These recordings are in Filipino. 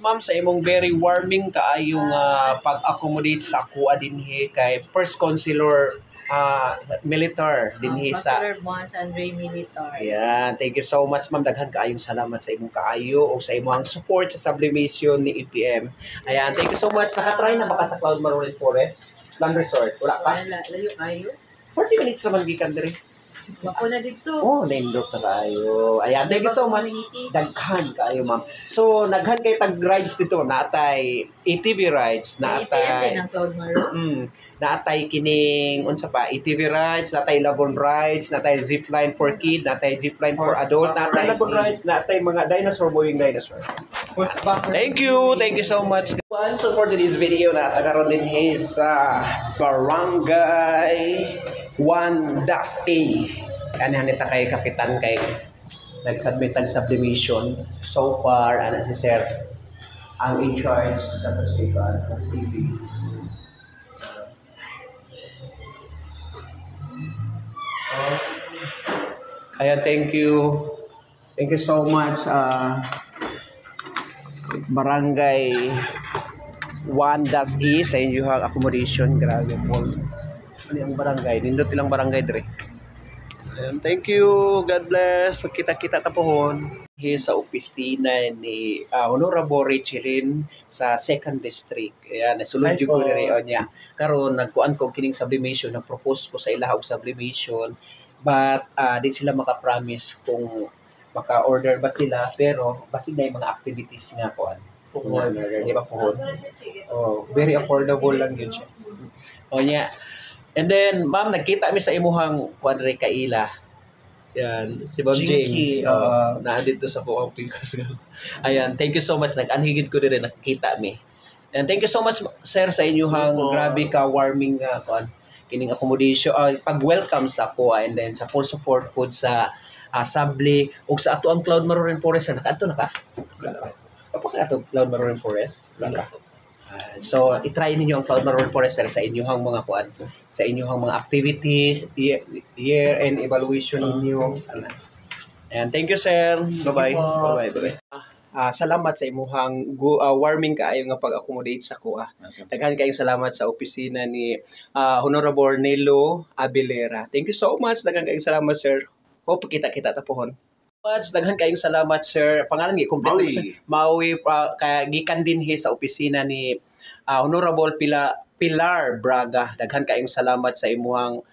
Ma'am, sa imong very warming kaayong pag-accommodate sa kuha dinhi kay First Consular Militar dinhi sa Consular Bonds Andre Militar. Ayan, thank you so much ma'am. Daghan kaayong salamat sa imong kaayo o sa imong support sa sublimation ni EPM. Ayan, thank you so much. Nakatry na ba ka sa Cloud Maroon Forest? Land Resort? Wala pa? Layo kayo. 40 minutes naman gikan diri. Wako na dito. Oh, nindot na kayo. Ayan, thank you so much. Daghan kayo, ma'am. So, naghan kay tag rides dito. Naatay ATV rides, naatay ng Cloud Maroon. naatay kining unsa pa ATV rides, naatay lagoon rides, naatay zipline for kid, naatay zipline for adult, naatay lagoon rides, naatay mga dinosaur moving dinosaur. Thank you so much. So for today's video na karon din sa Barangay 1-A. Ano nita kay kapitan kay nag-submit ang sublimation. So far, ano si Sir ang in charge tapos si CV. Ayan, thank you. Thank you so much. Barangay 1-E sa inyong accommodation. Grabe po. Ano yung barangay? Nindot ilang barangay dire. And thank you. God bless. Magkita-kita tapuhon. Sa opisina ni Honorable Richelin sa 2nd District. Ayan, nasulod yung ko niya. Karon nagkuan ko kining sublimation, nag-propose ko sa ilahog sublimation. But di sila maka-promise kung maka-order ba sila. Pero basig na yung mga activities nga kuan. Puhon. Di ba puhon? Oh, very affordable lang yun siya. O niya. And then, ma'am, nagkita mi sa imuhang Quadre Kaila. Yan, si Ma'am Jinky. Naandito sa Puang Picos. Ayan, thank you so much. Nag-anhigid ko din, nakikita mi. And thank you so much, sir, sa inyong grabe ka warming kining accommodation, pag-welcome sa ko, and then sa full support po sa Sabli, o sa ato ang Cloud Maroon Forest. Nakato na ka? Apa ka ato Cloud Maroon Forest? Wala. So, itry ninyo ang Cloud Maroon Forest sa inyong mga kuan, sa inyong mga activities, year-end evaluation ninyo. And thank you, sir. Bye-bye. Bye-bye. Salamat sa imuhang warming kaayo nga pag-accommodate sa kuha. Daghan kayong salamat sa opisina ni Honorable Nelo Abilera. Thank you so much. Daghan kayong salamat, sir. Hope kita-kita tapuhon. Daghan kayong salamat, sir. Pangalan ni kompleto Maui kaya gikan dinhi sa opisina ni Honorable Pilar Braga. Daghan kayong salamat sa imuhang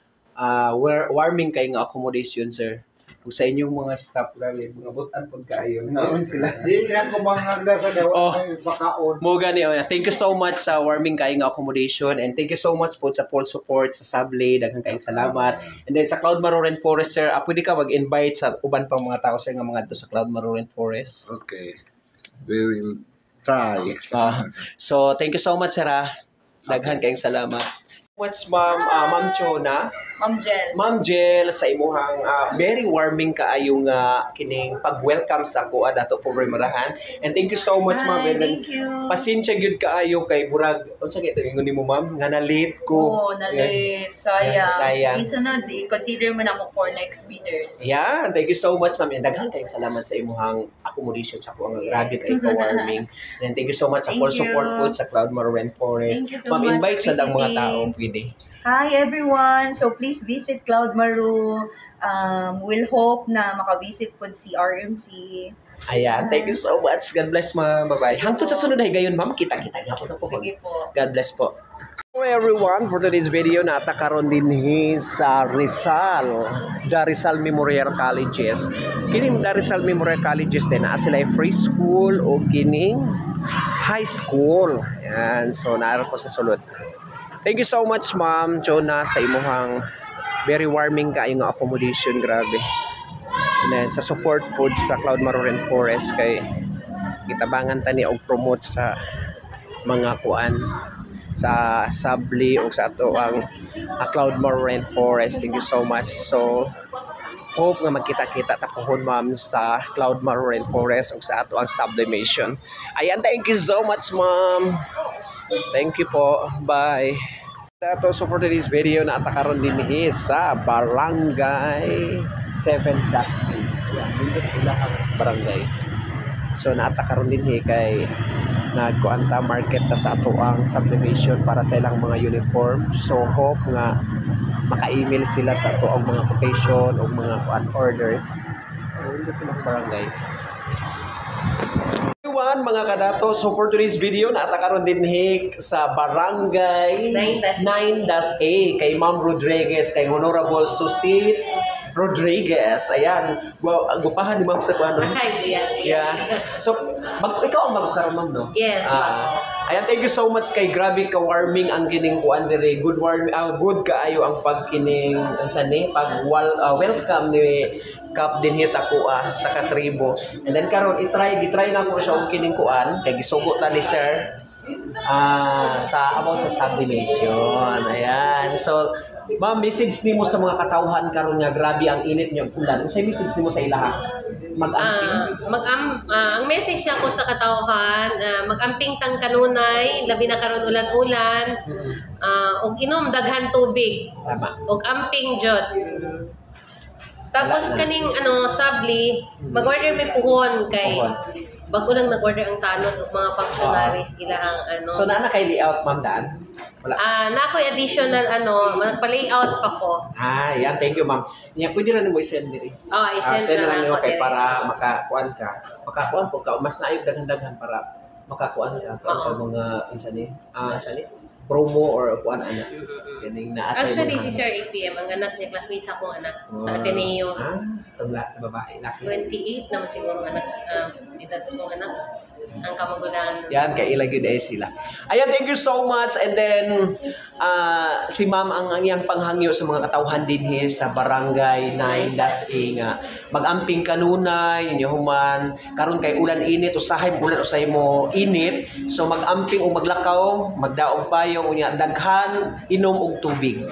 warming kayong accommodation, sir. Kung sa inyong mga staff grabe, mga butan pod kaayo. Naon sila. Di na ko mangagda sa daw bakaon. Mo gani. Thank you so much sa warming kayong accommodation, and thank you so much po sa full support sa Sable. Daghan kayong salamat. And then sa Cloud Maroon Forest, sir, pwede ka mag-invite sa uban pang mga tao, sir, nga mga to sa Cloud Maroon Forest. Okay. We will try. So thank you so much, sir. Daghan kayong salamat. What's Ma'am Chona? Ma'am Jel sa imuhang very warming kaayong kining pag-welcome sa kuha dato po Marahan. And thank you so much, ma'am. Thank you. Pasensya gyud kaayo kay burag unsa kay ingon nimo, ma'am, nga na-late ko. Na-late. Sayang. Isunod, i-consider mo na mo for next bidders. Yeah, thank you so much, ma'am. And daghan kayong salamat sa imuhang accommodation sa kuha nga grabe kay ka-warming. And thank you so much sa full support po sa Cloud Maroon Forest. So ma'am, invite sa dang mga tao pwede. Hi everyone! So please visit Cloud Maroon. We'll hope na makavisit po si RMC. Ayan, thank you so much. God bless, ma'am. Bye-bye. Hangtod sa sunod ay gayon, ma'am. Kita-kita nga po na po. Sige po. God bless po. Hello everyone, for today's video natakaron din sa Rizal, the Rizal Memorial Colleges. Kining the Rizal Memorial Colleges din na sila ay free school o kining high school. Ayan, so naaro po sa sulod. Thank you so much, Ma'am Chona, sa imuhang very warming kaayong accommodation, grabe. And then sa support po sa Cloud Maroon Forest kay gitabangan tani og promote sa mga kuan sa Sabli o sa ato ang Cloud Maroon Forest. Thank you so much. So hope nga magkita-kita tapuhon, ma'am, sa Cloud Maroon Forest o sa ato ang sublimation. Ayan, thank you so much, ma'am. Thank you po. Bye. So for today's video, natakaroon din sa Barangay 7-3. Yan, dito sila ang barangay. So natakaroon din kay nagkuanta market ta sa ato ang subdivision para sa ilang mga uniform. So hope nga maka-email sila sa ato ang mga quotation o mga orders. Dito lang barangay. Everyone, mga kadato, so for today's video, naatakaroon din sa Barangay 9-A kay Ma'am Rodriguez, kay Honorable Susit Rodriguez. Ayan, wow, ang gupahan ni Ma'am sa kuwan. Yeah. So, ikaw ang magkaroon, Ma'am, no? Yes. Ayan, thank you so much kay grabe ka warming ang kining kuan dire. Good warming, good kaayo ang pagkining welcome ni Kap din sa kuha sa katribo. And then karon gitry na ko siya og kining kuan kay gisugot na ni sir sa about sa sublimation. Ayan. So ma'am, message nimo sa mga katawhan karon nga grabe ang init niyo ulan. Unsay message nimo sa ilaha? Ang message niya ko sa katawhan, mag-amping tang kanunay, labi na karon ulan-ulan, og inom daghan tubig. Tama. Og amping jud. Tapos kaning sabli, mag-order may puhon kay bago lang nag-order ang tanod og mga functionaries ilahang So naa na kay layout, ma'am, daan? Wala. Na ko additional magpa-layout pa ko. Yan, thank you, ma'am. Pwede na mo i-send diri. I-send send na lang ako kay diri. para makakuan ka. Makakuan po ka mas naayog daghan-daghan para makakuan ka sa mga promo or kuan ana. Kaning naatay. Actually, si Sir APM, ang anak niya, classmates akong anak sa Ateneo. Tungla, babae, laki. 28 naman siguro anak, edad sa kong anak. Ang kamagulan. Yan, kay ilagid ay sila. Ayan, thank you so much. And then, si ma'am ang iyang panghangyo sa mga katawhan din sa Barangay 9-A nga. Mag-amping kanunay, inyo human. Karon kay ulan init, usahay mo init. So mag-amping o maglakaw, magdaog payo, unya daghan, inom og tubig.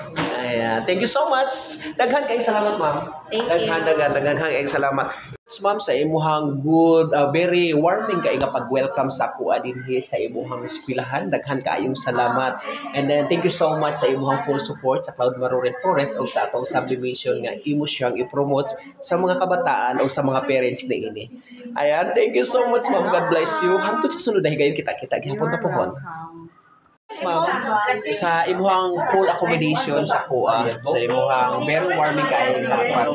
Ayan. Thank you so much. Daghan kay salamat, ma'am. Thank you. Daghan kay salamat. Ma'am, sa imuhang good, very warming kay nga pag-welcome sa kuha dinhi sa imuhang eskwelahan. Daghan kaayong salamat. And then thank you so much sa imuhang full support sa Cloud Maruren Forest o sa atong sublimation nga imo siyang i-promote sa mga kabataan o sa mga parents na ini. Ayan, thank you so much, ma'am. God bless you. Hangtod sa sunod dahigayon kita gihapon ta pohon. Ma'am, sa imuhang full accommodation sa kuha, sa imuhang very warming kaayong dapat.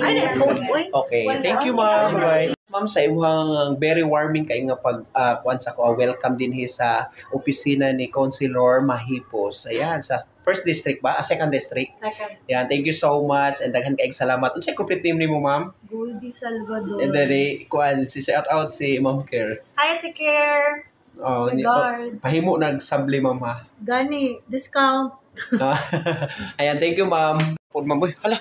Okay, thank you, ma'am. Bye. Ma'am, sa imuhang very warming kayo nga kuan sa kuha, welcome din sa opisina ni Councilor Mahipos. Ayan, sa first district ba? Second district? Second. Ayan, thank you so much and daghan kaayong salamat. Unsay complete name nimo, ma'am? Goldie Salvador. And then kuan si shout out si Ma'am Care. Hi, take care. Oh, Regards. pahimo nagsabli, ma'am, ha. Gani, discount. Ayan, thank you, ma'am. Hala.